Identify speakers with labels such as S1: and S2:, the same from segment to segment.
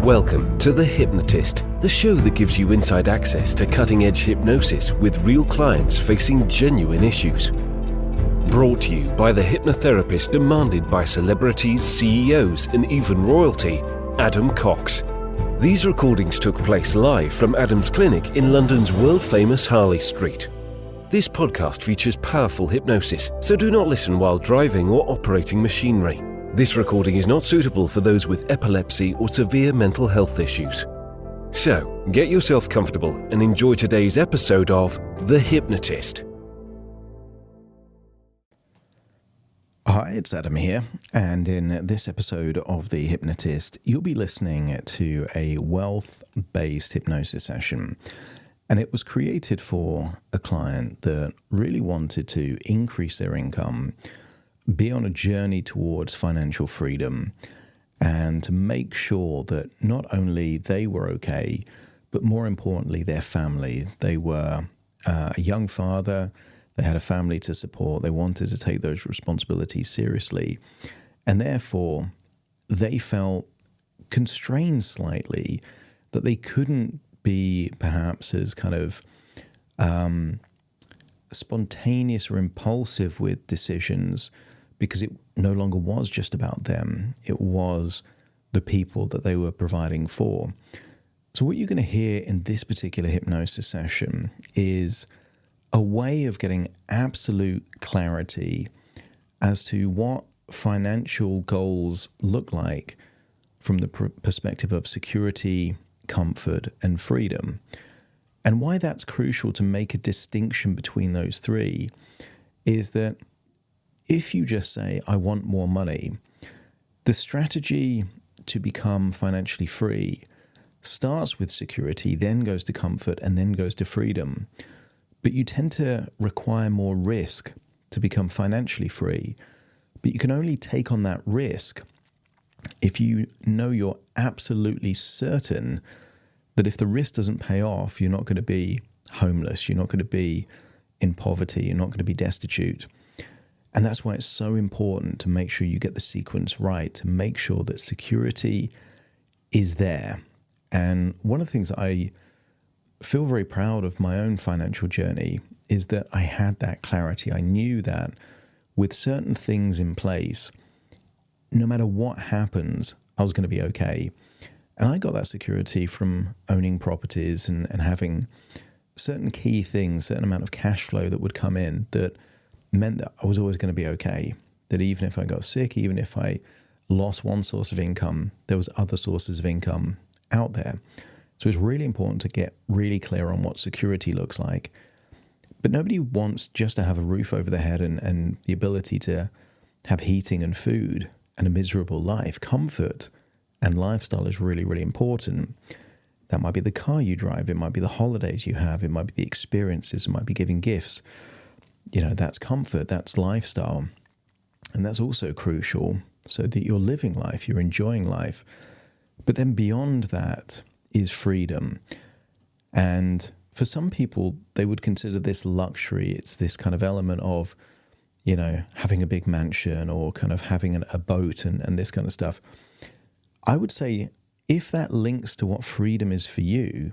S1: Welcome to The Hypnotist, the show that gives you inside access to cutting-edge hypnosis with real clients facing genuine issues. Brought to you by the hypnotherapist demanded by celebrities, CEOs, and even royalty, Adam Cox. These recordings took place live from Adam's clinic in London's world-famous Harley Street. This podcast features powerful hypnosis, so do not listen while driving or operating machinery. This recording is not suitable for those with epilepsy or severe mental health issues. So, get yourself comfortable and enjoy today's episode of The Hypnotist.
S2: Hi, it's Adam here, and in this episode of The Hypnotist, you'll be listening to a wealth-based hypnosis session. And it was created for a client that really wanted to increase their income, be on a journey towards financial freedom, and to make sure that not only they were okay, but more importantly, their family. They were a young father, they had a family to support, they wanted to take those responsibilities seriously, and therefore they felt constrained slightly that they couldn't be perhaps as kind of spontaneous or impulsive with decisions, because it no longer was just about them. It was the people that they were providing for. So what you're going to hear in this particular hypnosis session is a way of getting absolute clarity as to what financial goals look like from the perspective of security, comfort, and freedom. And why that's crucial to make a distinction between those three is that if you just say, I want more money, the strategy to become financially free starts with security, then goes to comfort, and then goes to freedom. But you tend to require more risk to become financially free. But you can only take on that risk if you know you're absolutely certain that if the risk doesn't pay off, you're not going to be homeless, you're not going to be in poverty, you're not going to be destitute. And that's why it's so important to make sure you get the sequence right, to make sure that security is there. And one of the things I feel very proud of my own financial journey is that I had that clarity. I knew that with certain things in place, no matter what happens, I was going to be okay. And I got that security from owning properties and having certain key things, certain amount of cash flow that would come in that meant that I was always going to be okay. That even if I got sick, even if I lost one source of income, there was other sources of income out there. So it's really important to get really clear on what security looks like. But nobody wants just to have a roof over their head and the ability to have heating and food and a miserable life. Comfort and lifestyle is really, really important. That might be the car you drive, it might be the holidays you have, it might be the experiences, it might be giving gifts. You know, that's comfort, that's lifestyle. And that's also crucial so that you're living life, you're enjoying life. But then beyond that is freedom. And for some people, they would consider this luxury. It's this kind of element of, you know, having a big mansion or kind of having a boat and this kind of stuff. I would say if that links to what freedom is for you,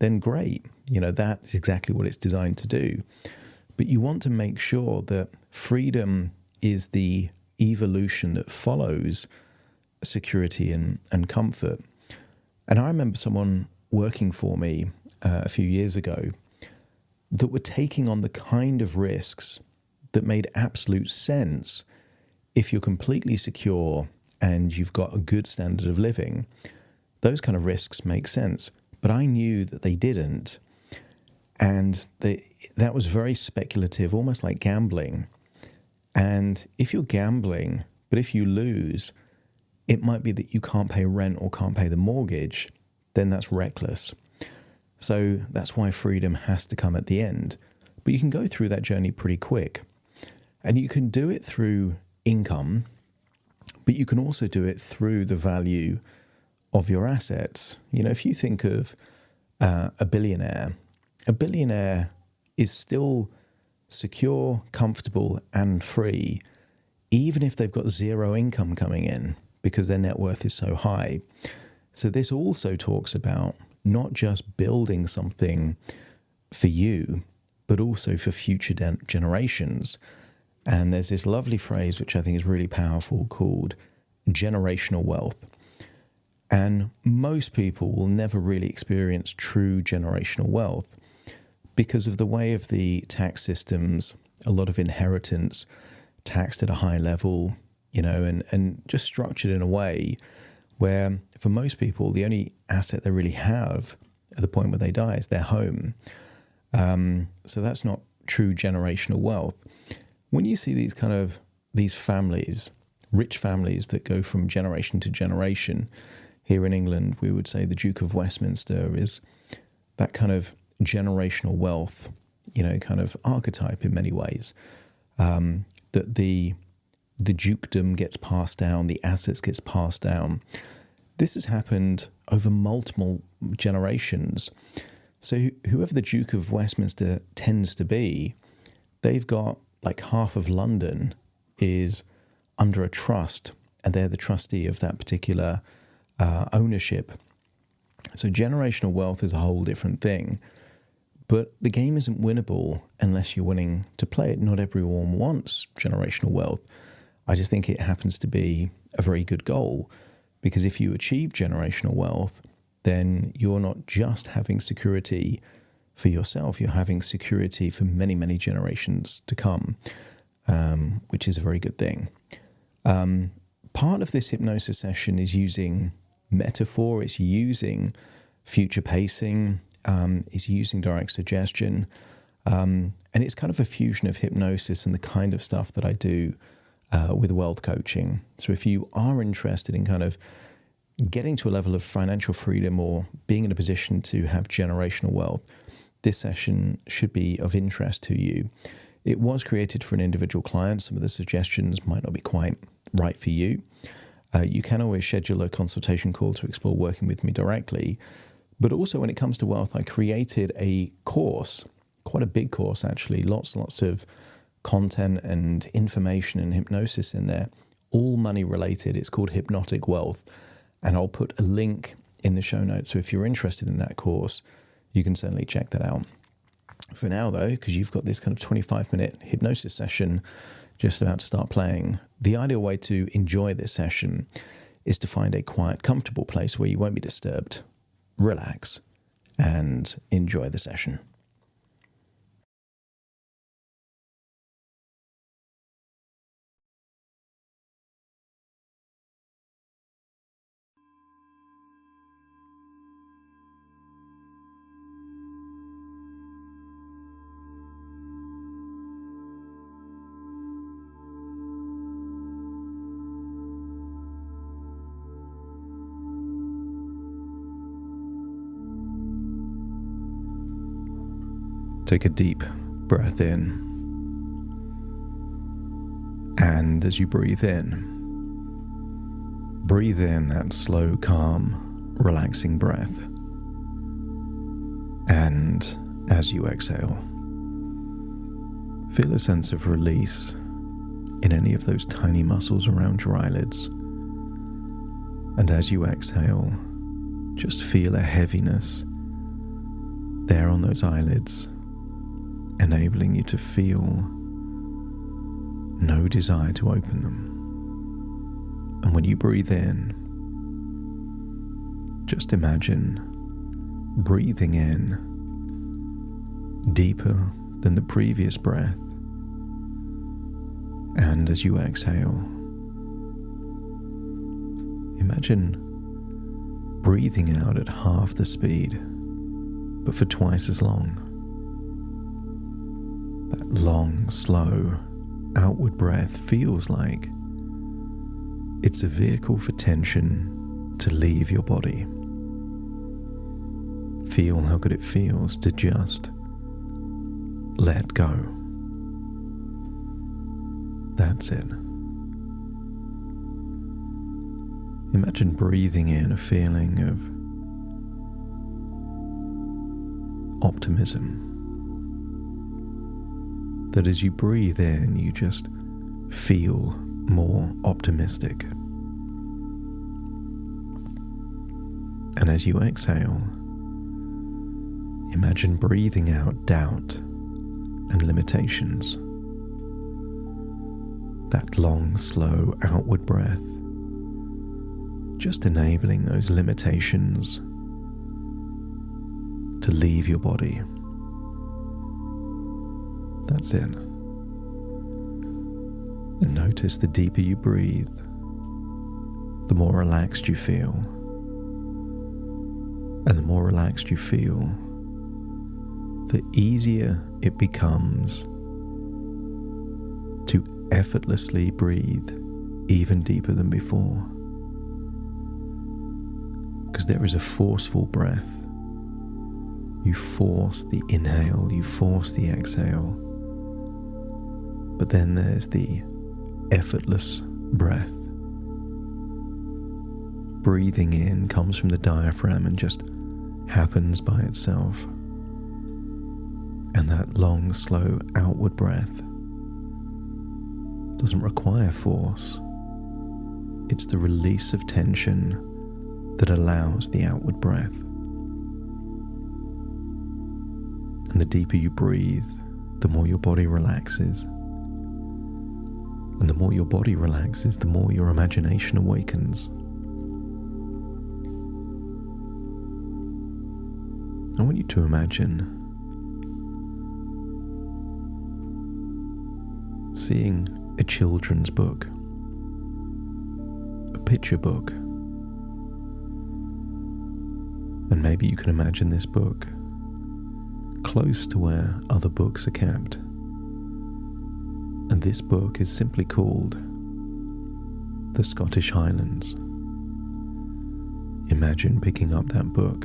S2: then great. You know, that's exactly what it's designed to do. But you want to make sure that freedom is the evolution that follows security and comfort. And I remember someone working for me a few years ago that were taking on the kind of risks that made absolute sense if you're completely secure and you've got a good standard of living. Those kind of risks make sense. But I knew that they didn't. And that was very speculative, almost like gambling. And if you're gambling, but if you lose, it might be that you can't pay rent or can't pay the mortgage, then that's reckless. So that's why freedom has to come at the end. But you can go through that journey pretty quick. And you can do it through income, but you can also do it through the value of your assets. You know, if you think of a billionaire is still secure, comfortable, and free, even if they've got zero income coming in, because their net worth is so high. So this also talks about not just building something for you, but also for future generations. And there's this lovely phrase, which I think is really powerful, called generational wealth. And most people will never really experience true generational wealth because of the way of the tax systems, a lot of inheritance taxed at a high level, and just structured in a way where for most people, the only asset they really have at the point where they die is their home. So that's not true generational wealth. When you see these families, rich families that go from generation to generation, here in England, we would say the Duke of Westminster is that kind of generational wealth, kind of archetype in many ways, that the dukedom gets passed down, the assets gets passed down. This has happened over multiple generations. So whoever the Duke of Westminster tends to be, they've got like half of London is under a trust, and they're the trustee of that particular ownership. So generational wealth is a whole different thing. But the game isn't winnable unless you're willing to play it. Not everyone wants generational wealth. I just think it happens to be a very good goal, because if you achieve generational wealth, then you're not just having security for yourself, you're having security for many, many generations to come, which is a very good thing. Part of this hypnosis session is using metaphor, it's using future pacing, is using direct suggestion, and it's kind of a fusion of hypnosis and the kind of stuff that I do with wealth coaching. So if you are interested in kind of getting to a level of financial freedom or being in a position to have generational wealth, this session should be of interest to you. It was created for an individual client. Some of the suggestions might not be quite right for you. You can always schedule a consultation call to explore working with me directly. But also when it comes to wealth, I created a course, quite a big course actually, lots of content and information and hypnosis in there, all money related. It's called Hypnotic Wealth. And I'll put a link in the show notes. So if you're interested in that course, you can certainly check that out. For now, though, because you've got this kind of 25-minute hypnosis session just about to start playing, the ideal way to enjoy this session is to find a quiet, comfortable place where you won't be disturbed, relax, and enjoy the session. Take a deep breath in. And as you breathe in that slow, calm, relaxing breath. And as you exhale, feel a sense of release in any of those tiny muscles around your eyelids. And as you exhale, just feel a heaviness there on those eyelids, enabling you to feel no desire to open them. And when you breathe in, just imagine breathing in deeper than the previous breath. And as you exhale, imagine breathing out at half the speed, but for twice as long. That long, slow, outward breath feels like it's a vehicle for tension to leave your body. Feel how good it feels to just let go. That's it. Imagine breathing in a feeling of optimism. That as you breathe in, you just feel more optimistic. And as you exhale, imagine breathing out doubt and limitations. That long, slow outward breath, just enabling those limitations to leave your body. That's it. And notice the deeper you breathe, the more relaxed you feel. And the more relaxed you feel, the easier it becomes to effortlessly breathe even deeper than before. Because there is a forceful breath. You force the inhale, you force the exhale. But then there's the effortless breath. Breathing in comes from the diaphragm and just happens by itself. And that long, slow outward breath doesn't require force. It's the release of tension that allows the outward breath. And the deeper you breathe, the more your body relaxes. And the more your body relaxes, the more your imagination awakens. I want you to imagine seeing a children's book, a picture book, and maybe you can imagine this book close to where other books are kept. And this book is simply called The Scottish Highlands. Imagine picking up that book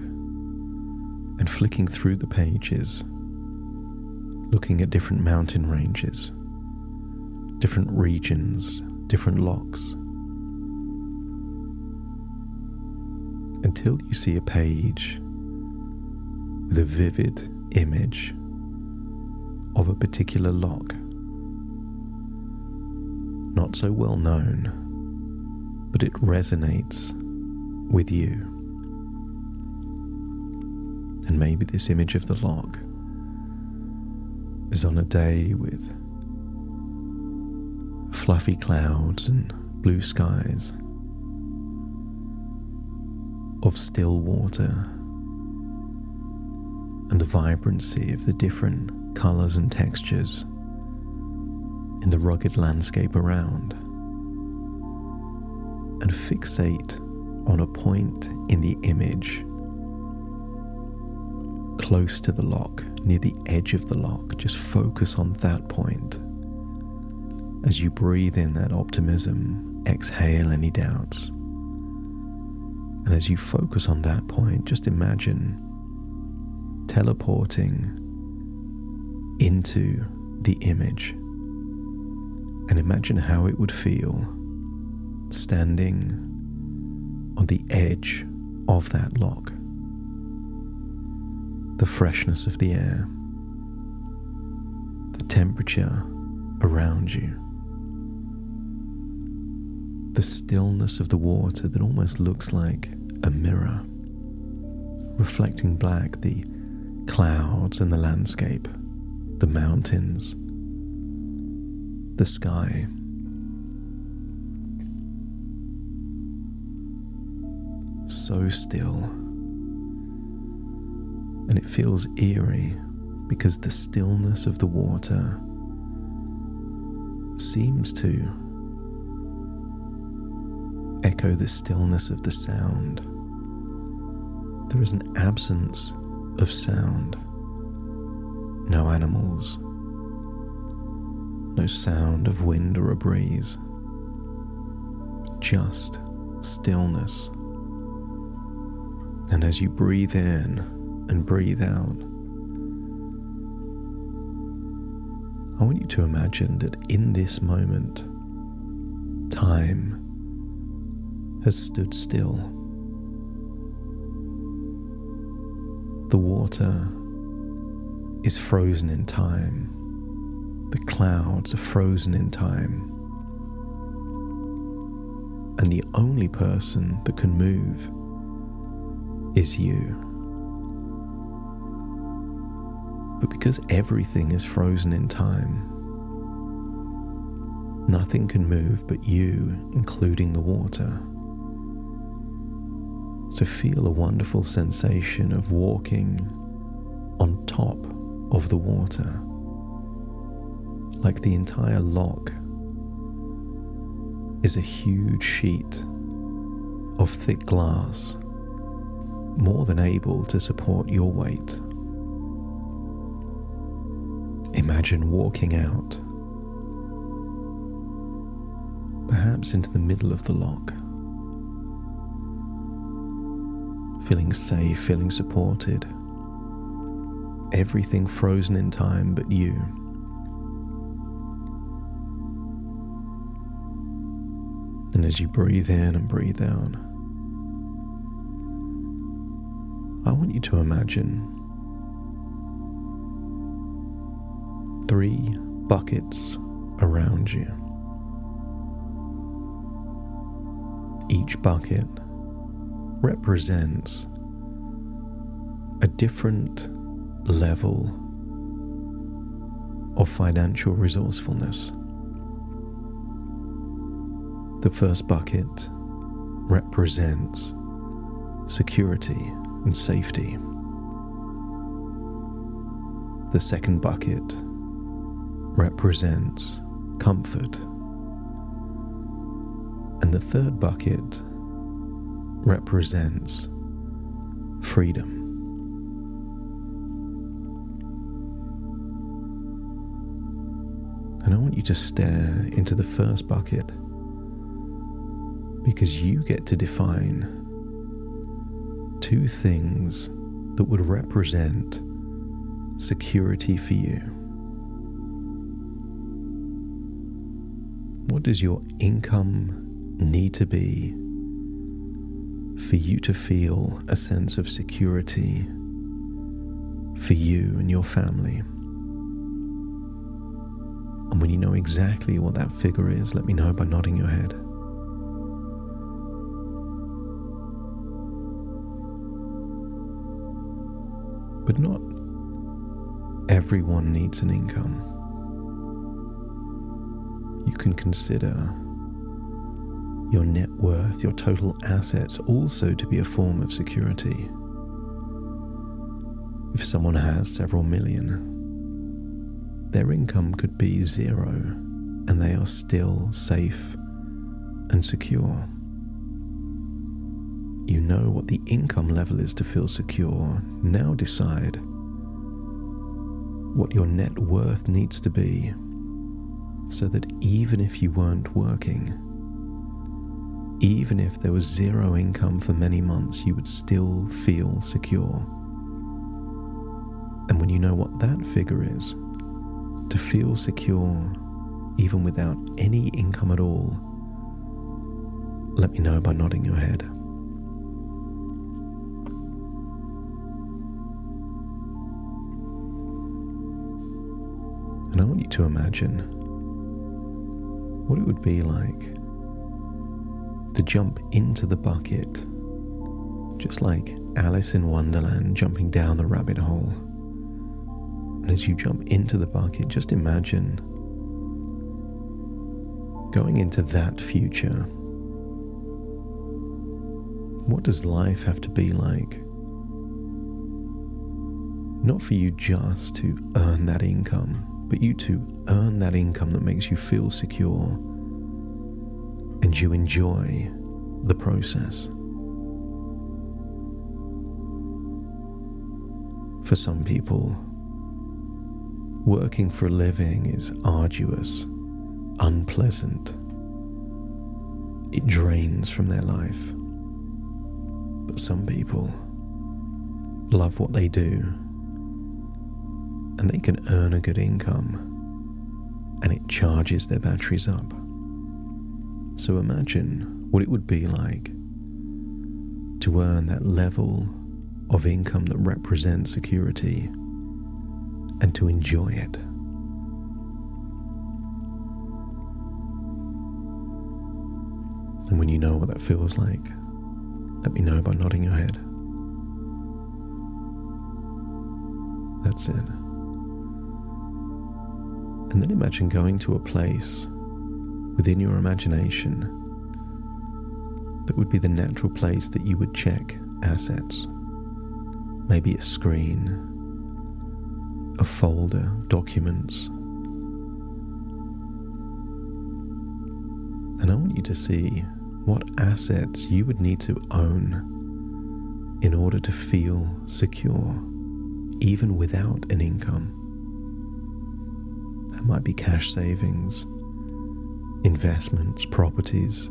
S2: and flicking through the pages, looking at different mountain ranges, different regions, different lochs, until you see a page with a vivid image of a particular loch, not so well known, but it resonates with you. And maybe this image of the loch is on a day with fluffy clouds and blue skies, of still water, and the vibrancy of the different colours and textures in the rugged landscape around, and fixate on a point in the image close to the loch, near the edge of the loch. Just focus on that point. As you breathe in that optimism, exhale any doubts. And as you focus on that point, just imagine teleporting into the image. And imagine how it would feel standing on the edge of that loch. The freshness of the air, the temperature around you, the stillness of the water that almost looks like a mirror, reflecting back the clouds and the landscape, the mountains, the sky. So still. And it feels eerie because the stillness of the water seems to echo the stillness of the sound. There is an absence of sound. No animals. No sound of wind or a breeze. Just stillness. And as you breathe in and breathe out, I want you to imagine that in this moment, time has stood still. The water is frozen in time. The clouds are frozen in time. And the only person that can move is you. But because everything is frozen in time, nothing can move but you, including the water. So feel a wonderful sensation of walking on top of the water, like the entire lock is a huge sheet of thick glass, more than able to support your weight. Imagine walking out, perhaps into the middle of the lock, feeling safe, feeling supported, everything frozen in time but you. And as you breathe in and breathe out, I want you to imagine 3 buckets around you. Each bucket represents a different level of financial resourcefulness. The first bucket represents security and safety. The second bucket represents comfort. And the third bucket represents freedom. And I want you to stare into the first bucket, because you get to define 2 things that would represent security for you. What does your income need to be for you to feel a sense of security for you and your family? And when you know exactly what that figure is, let me know by nodding your head. But not everyone needs an income. You can consider your net worth, your total assets, also to be a form of security. If someone has several million, their income could be 0, and they are still safe and secure. You know what the income level is to feel secure. Now decide what your net worth needs to be, so that even if you weren't working, even if there was 0 income for many months, you would still feel secure. And when you know what that figure is, to feel secure even without any income at all, let me know by nodding your head. And I want you to imagine what it would be like to jump into the bucket, just like Alice in Wonderland jumping down the rabbit hole. And as you jump into the bucket, just imagine going into that future. What does life have to be like? Not for you just to earn that income, but you to earn that income that makes you feel secure and you enjoy the process. For some people, working for a living is arduous, unpleasant. It drains from their life. But some people love what they do, and they can earn a good income, and it charges their batteries up. So imagine what it would be like to earn that level of income that represents security and to enjoy it. And when you know what that feels like, let me know by nodding your head. That's it. And then imagine going to a place within your imagination that would be the natural place that you would check assets. Maybe a screen, a folder, documents. And I want you to see what assets you would need to own in order to feel secure, even without an income. That might be cash savings, investments, properties.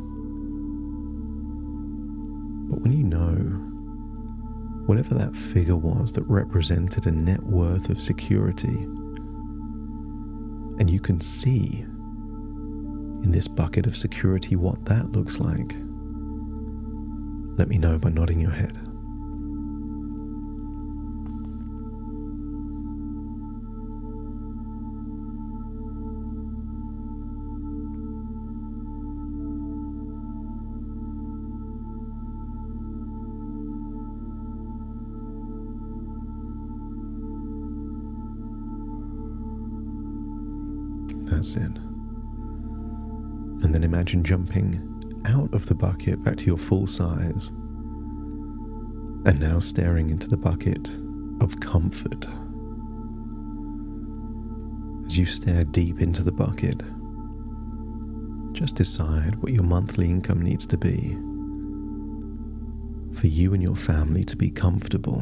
S2: But when you know whatever that figure was that represented a net worth of security, and you can see in this bucket of security what that looks like, let me know by nodding your head. That's it. And then imagine jumping out of the bucket back to your full size, and now staring into the bucket of comfort. As you stare deep into the bucket, just decide what your monthly income needs to be for you and your family to be comfortable.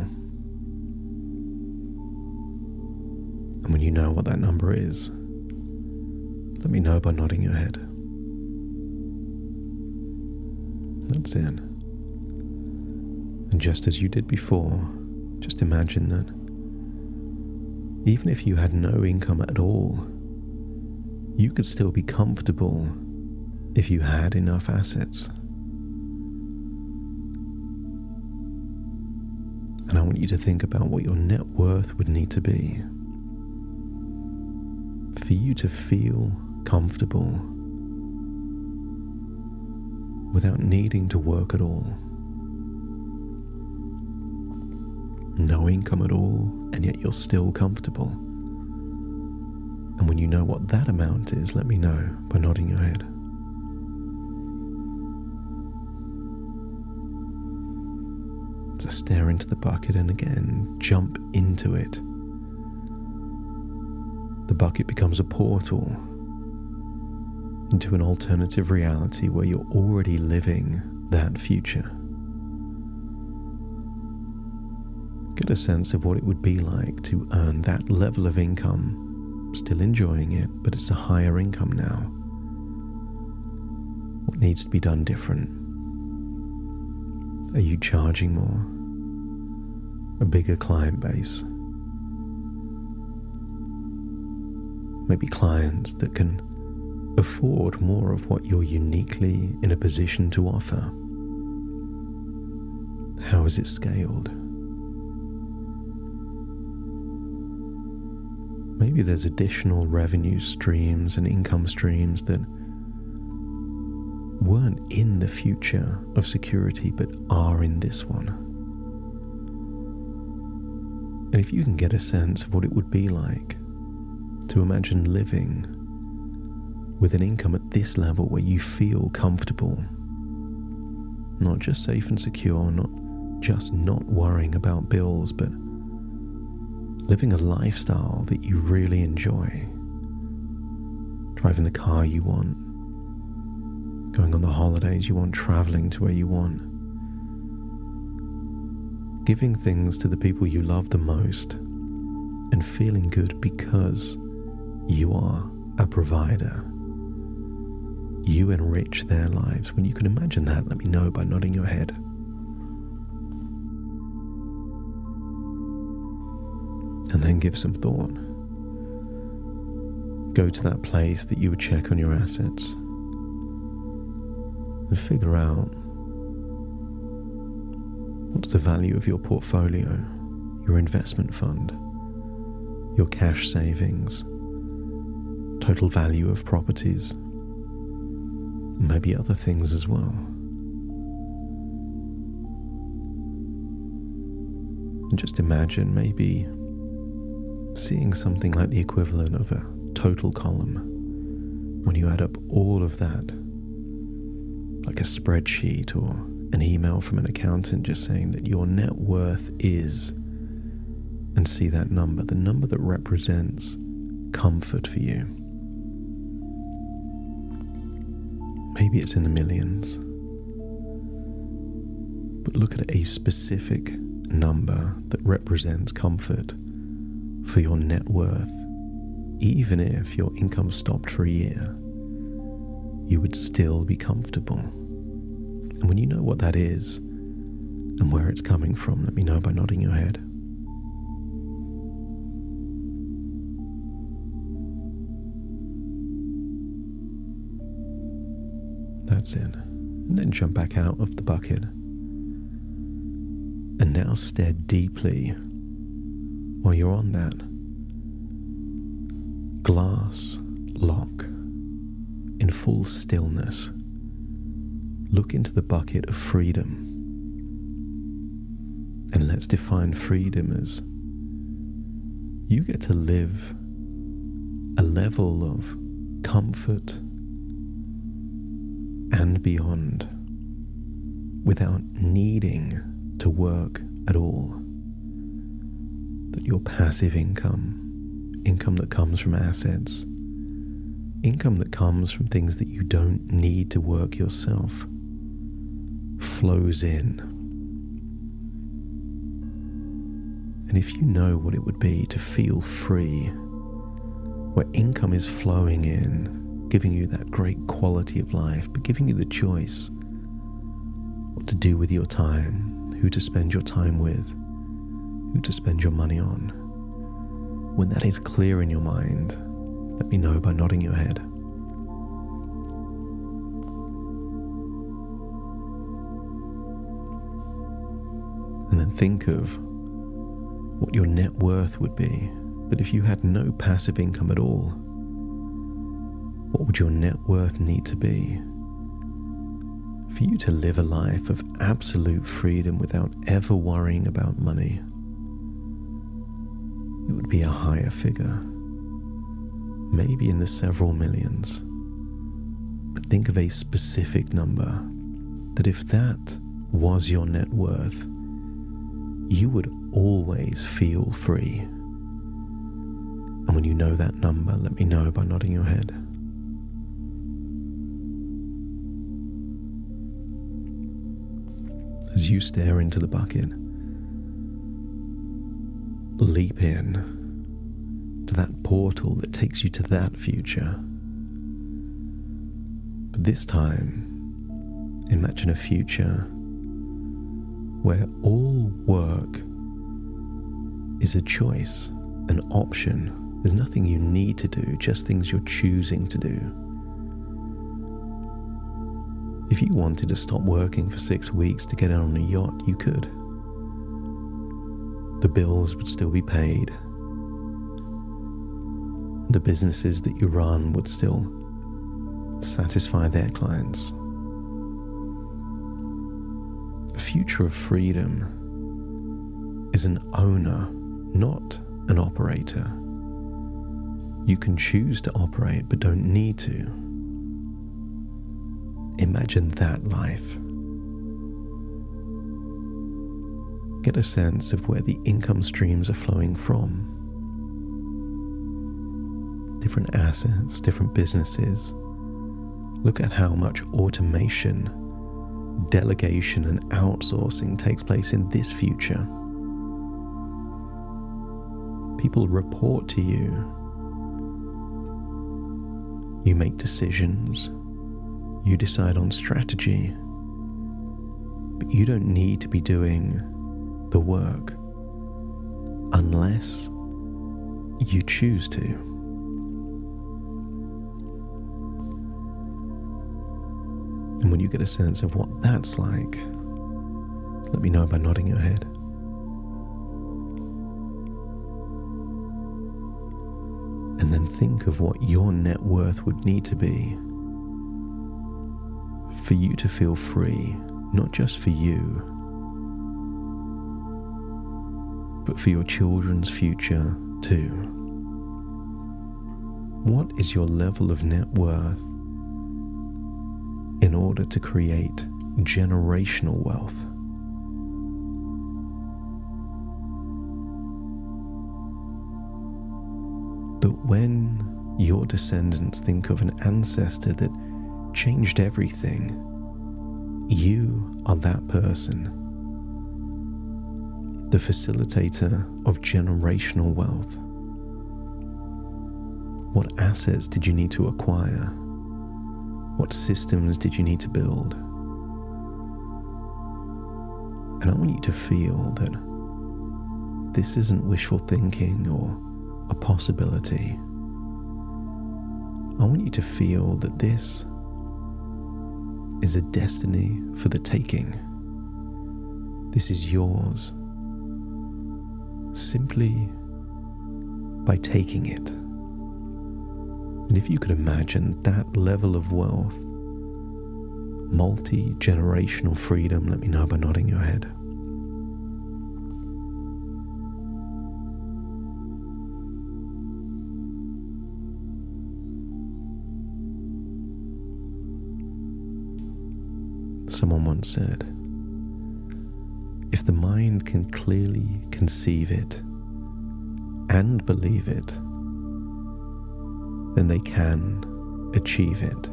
S2: And when you know what that number is, let me know by nodding your head. That's it. And just as you did before, just imagine that even if you had no income at all, you could still be comfortable if you had enough assets. And I want you to think about what your net worth would need to be for you to feel comfortable without needing to work at all. No income at all, and yet you're still comfortable. And when you know what that amount is, let me know by nodding your head. So stare into the bucket and again, jump into it. The bucket becomes a portal into an alternative reality where you're already living that future. Get a sense of what it would be like to earn that level of income, still enjoying it, but it's a higher income now. What needs to be done different? Are you charging more? A bigger client base? Maybe clients that can afford more of what you're uniquely in a position to offer. How is it scaled? Maybe there's additional revenue streams and income streams that weren't in the future of security but are in this one. And if you can get a sense of what it would be like to imagine living with an income at this level where you feel comfortable, not just safe and secure, not just not worrying about bills, but living a lifestyle that you really enjoy, driving the car you want, going on the holidays you want, traveling to where you want, giving things to the people you love the most, and feeling good because you are a provider. You enrich their lives. When you can imagine that, let me know by nodding your head. And then give some thought. Go to that place that you would check on your assets and figure out what's the value of your portfolio, your investment fund, your cash savings, total value of properties, and maybe other things as well. And just imagine maybe seeing something like the equivalent of a total column. When you add up all of that, like a spreadsheet or an email from an accountant just saying that your net worth is, and see that number, the number that represents comfort for you. Maybe it's in the millions, but look at a specific number that represents comfort for your net worth. Even if your income stopped for a year, you would still be comfortable. And when you know what that is and where it's coming from, let me know by nodding your head. That's it. And then jump back out of the bucket. And now stare deeply while you're on that glass lock in full stillness. Look into the bucket of freedom. And let's define freedom as you get to live a level of comfort and beyond without needing to work at all. That your passive income that comes from assets, income that comes from things that you don't need to work yourself, flows in. And if you know what it would be to feel free, where income is flowing in, giving you that great quality of life, but giving you the choice what to do with your time, who to spend your time with, who to spend your money on. When that is clear in your mind, let me know by nodding your head. And then think of what your net worth would be. But if you had no passive income at all, what would your net worth need to be for you to live a life of absolute freedom without ever worrying about money? It would be a higher figure, maybe in the several millions. But think of a specific number that if that was your net worth, you would always feel free. And when you know that number, let me know by nodding your head. As you stare into the bucket, leap in to that portal that takes you to that future. But this time, imagine a future where all work is a choice, an option. There's nothing you need to do, just things you're choosing to do. If you wanted to stop working for 6 weeks to get out on a yacht, you could. The bills would still be paid. The businesses that you run would still satisfy their clients. A future of freedom is an owner, not an operator. You can choose to operate but don't need to. Imagine that life. Get a sense of where the income streams are flowing from. Different assets, different businesses. Look at how much automation, delegation and outsourcing takes place in this future. People report to you. You make decisions. You decide on strategy. But you don't need to be doing the work unless you choose to. And when you get a sense of what that's like, let me know by nodding your head. And then think of what your net worth would need to be for you to feel free, not just for you, but for your children's future 2. What is your level of net worth in order to create generational wealth? That when your descendants think of an ancestor that changed everything, you are that person, the facilitator of generational wealth. What assets did you need to acquire? What systems did you need to build? And I want you to feel that this isn't wishful thinking or a possibility. I want you to feel that this is a destiny for the taking. This is yours simply by taking it. And if you could imagine that level of wealth, multi-generational freedom, let me know by nodding your head. Someone once said, if the mind can clearly conceive it and believe it, then they can achieve it.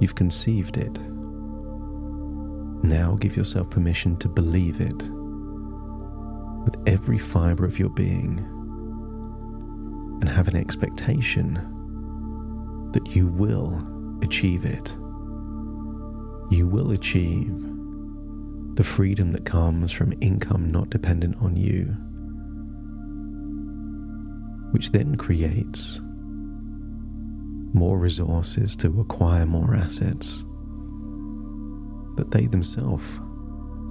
S2: You've conceived it. Now give yourself permission to believe it with every fiber of your being and have an expectation that you will achieve it. You will achieve the freedom that comes from income not dependent on you, which then creates more resources to acquire more assets, but they themselves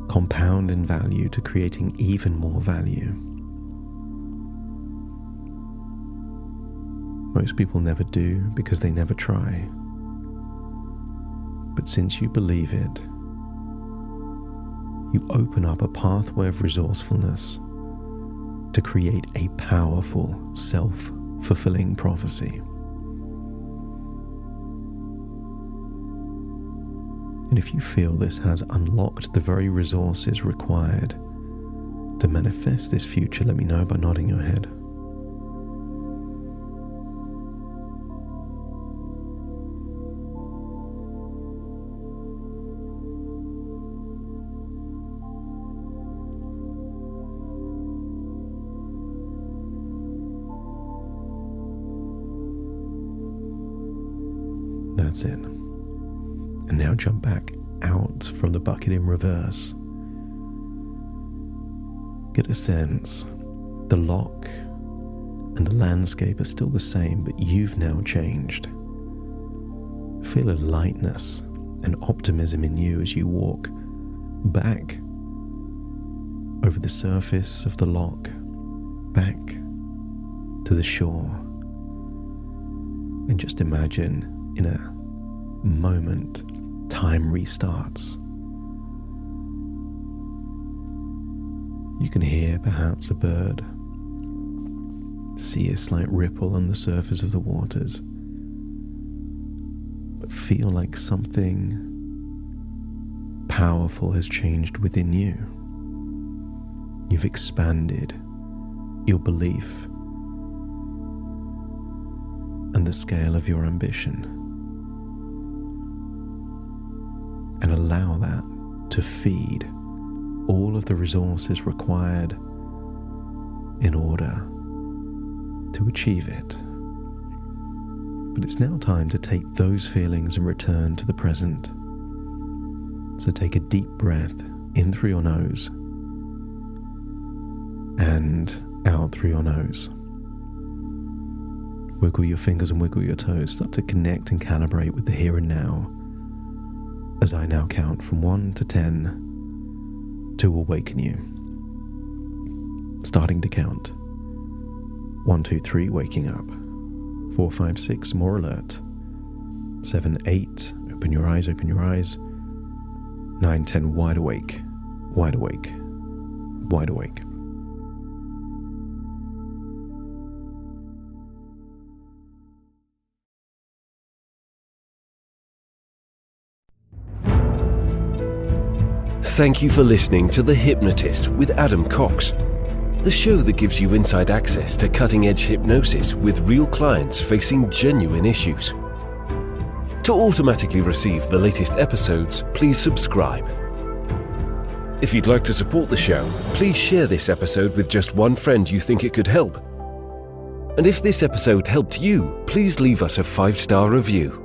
S2: compound in value to creating even more value. Most people never do because they never try. But since you believe it, you open up a pathway of resourcefulness to create a powerful, self-fulfilling prophecy. And if you feel this has unlocked the very resources required to manifest this future, let me know by nodding your head. That's it. And now jump back out from the bucket in reverse. Get a sense. The lock and the landscape are still the same, but you've now changed. Feel a lightness and optimism in you as you walk back over the surface of the lock, back to the shore. And just imagine in a moment, time restarts. You can hear perhaps a bird, see a slight ripple on the surface of the waters, but feel like something powerful has changed within you. You've expanded your belief and the scale of your ambition. And allow that to feed all of the resources required in order to achieve it. But it's now time to take those feelings and return to the present. So take a deep breath in through your nose and out through your nose. Wiggle your fingers and wiggle your toes. Start to connect and calibrate with the here and now. As I now count from 1 to 10 to awaken you. Starting to count. 1, 2, 3, waking up. 4, 5, 6, more alert. 7, 8, open your eyes, open your eyes. 9, 10, wide awake, wide awake, wide awake.
S1: Thank you for listening to The Hypnotist with Adam Cox, the show that gives you inside access to cutting-edge hypnosis with real clients facing genuine issues. To automatically receive the latest episodes, please subscribe. If you'd like to support the show, please share this episode with just one friend you think it could help. And if this episode helped you, please leave us a 5-star review.